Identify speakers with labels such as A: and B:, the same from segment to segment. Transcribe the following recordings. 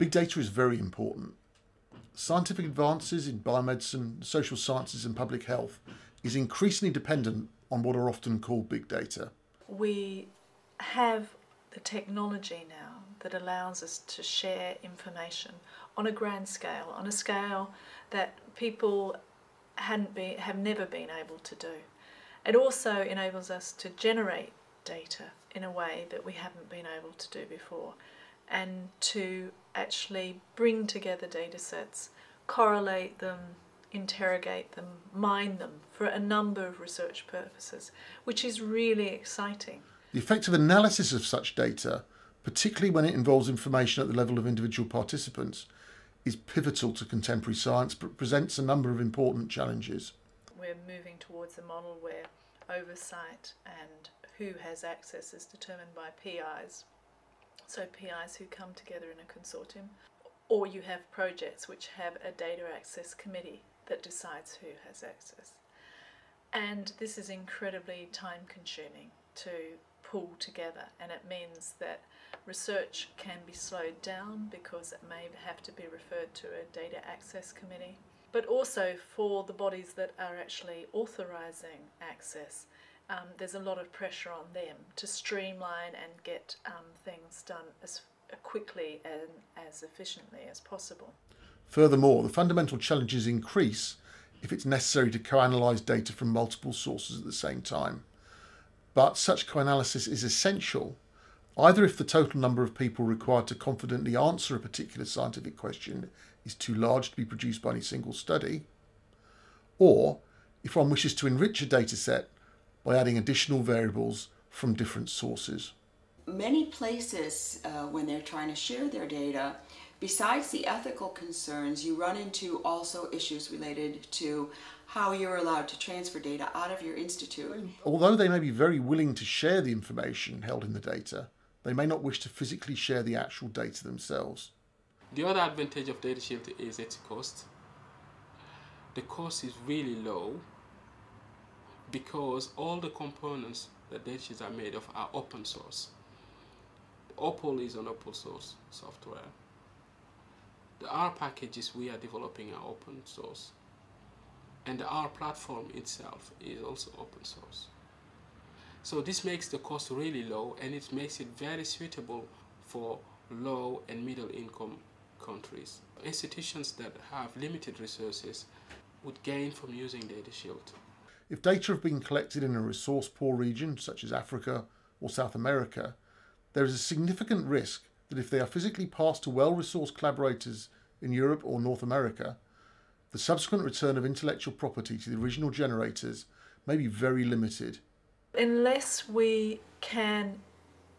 A: Big data is very important. Scientific advances in biomedicine, social sciences and public health is increasingly dependent on what are often called big data.
B: We have the technology now that allows us to share information on a grand scale, on a scale that people have never been able to do. It also enables us to generate data in a way that we haven't been able to do before, and to actually bring together data sets, correlate them, interrogate them, mine them for a number of research purposes, which is really exciting.
A: The effective analysis of such data, particularly when it involves information at the level of individual participants, is pivotal to contemporary science but presents a number of important challenges.
B: We're moving towards a model where oversight and who has access is determined by PIs. So PIs who come together in a consortium, or you have projects which have a data access committee that decides who has access. And this is incredibly time consuming to pull together, and it means that research can be slowed down because it may have to be referred to a data access committee. But also for the bodies that are actually authorising access, there's a lot of pressure on them to streamline and get things done as quickly and as efficiently as possible.
A: Furthermore, the fundamental challenges increase if it's necessary to co-analyse data from multiple sources at the same time. But such co-analysis is essential either if the total number of people required to confidently answer a particular scientific question is too large to be produced by any single study, or if one wishes to enrich a data set by adding additional variables from different sources.
C: Many places, when they're trying to share their data, besides the ethical concerns, you run into also issues related to how you're allowed to transfer data out of your institute.
A: Although they may be very willing to share the information held in the data, they may not wish to physically share the actual data themselves.
D: The other advantage of DataSHIELD is its cost. The cost is really low because all the components that DataSHIELD are made of are open source. Opal is an open source software. The R packages we are developing are open source. And the R platform itself is also open source. So this makes the cost really low, and it makes it very suitable for low and middle income countries. Institutions that have limited resources would gain from using DataSHIELD.
A: If data have been collected in a resource-poor region, such as Africa or South America, there is a significant risk that if they are physically passed to well-resourced collaborators in Europe or North America, the subsequent return of intellectual property to the original generators may be very limited.
B: Unless we can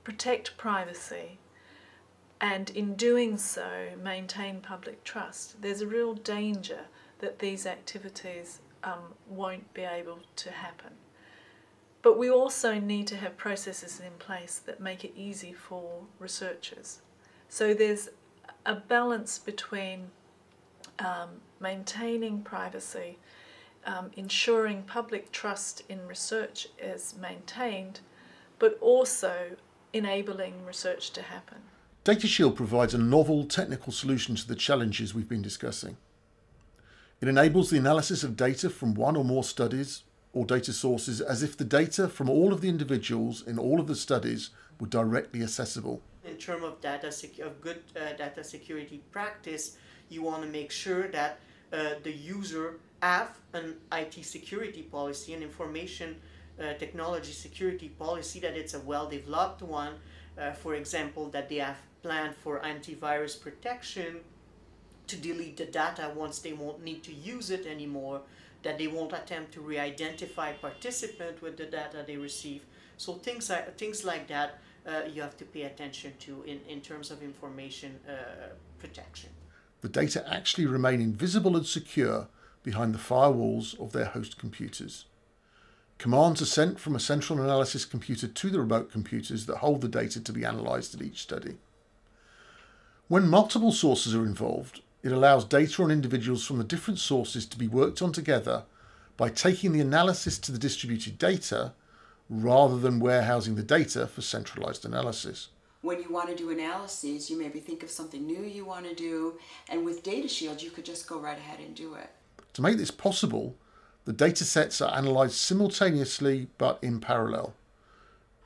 B: protect privacy and in doing so maintain public trust, there's a real danger that these activities won't be able to happen. But we also need to have processes in place that make it easy for researchers. So there's a balance between maintaining privacy, ensuring public trust in research is maintained, but also enabling research to happen.
A: DataSHIELD provides a novel technical solution to the challenges we've been discussing. It enables the analysis of data from one or more studies or data sources as if the data from all of the individuals in all of the studies were directly accessible.
E: In terms of good data security practice, you want to make sure that the user have an IT security policy, an information technology security policy, that it's a well-developed one. For example, that they have planned for antivirus protection, to delete the data once they won't need to use it anymore, that they won't attempt to re-identify participant with the data they receive. So things like that you have to pay attention to in terms of information protection.
A: The data actually remain invisible and secure behind the firewalls of their host computers. Commands are sent from a central analysis computer to the remote computers that hold the data to be analysed at each study. When multiple sources are involved, it allows data on individuals from the different sources to be worked on together by taking the analysis to the distributed data rather than warehousing the data for centralised analysis.
C: when you want to do analyses, you maybe think of something new you want to do, and with DataSHIELD, you could just go right ahead and do it.
A: To make this possible, the data sets are analysed simultaneously but in parallel.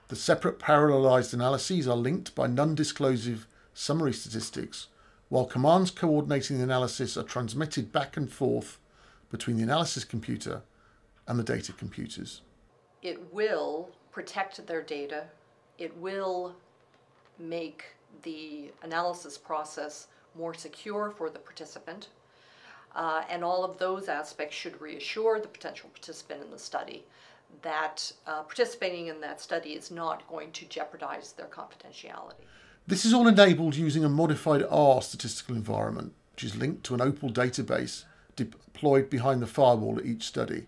A: The separate parallelized analyses are linked by non-disclosive summary statistics, while commands coordinating the analysis are transmitted back and forth between the analysis computer and the data computers.
F: It will protect their data. It will make the analysis process more secure for the participant. And all of those aspects should reassure the potential participant in the study that participating in that study is not going to jeopardize their confidentiality.
A: This is all enabled using a modified R statistical environment, which is linked to an Opal database deployed behind the firewall at each study,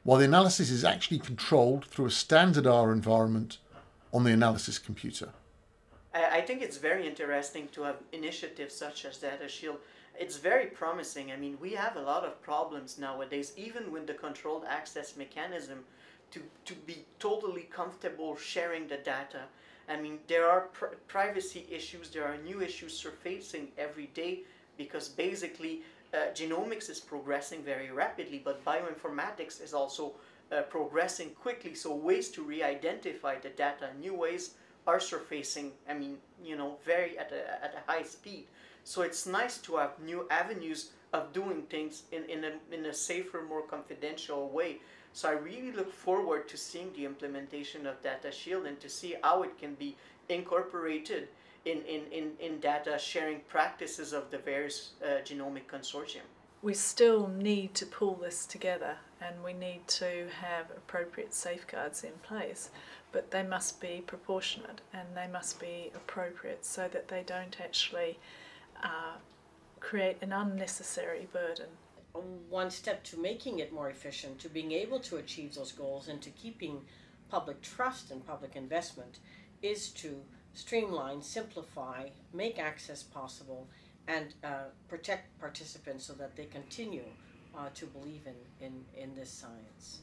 A: while the analysis is actually controlled through a standard R environment on the analysis computer.
E: I think it's very interesting to have initiatives such as DataSHIELD. It's very promising. I mean, we have a lot of problems nowadays, even with the controlled access mechanism, to be totally comfortable sharing the data. I mean, there are privacy issues, there are new issues surfacing every day, because basically genomics is progressing very rapidly, but bioinformatics is also progressing quickly. So ways to re-identify the data, new ways are surfacing, I mean, you know, very at a high speed. So it's nice to have new avenues of doing things in a safer, more confidential way. So I really look forward to seeing the implementation of DataSHIELD and to see how it can be incorporated in data sharing practices of the various genomic consortium.
B: We still need to pull this together, and we need to have appropriate safeguards in place, but they must be proportionate and they must be appropriate so that they don't actually create an unnecessary burden.
G: One step to making it more efficient, to being able to achieve those goals and to keeping public trust and public investment, is to streamline, simplify, make access possible, and protect participants so that they continue to believe in this science.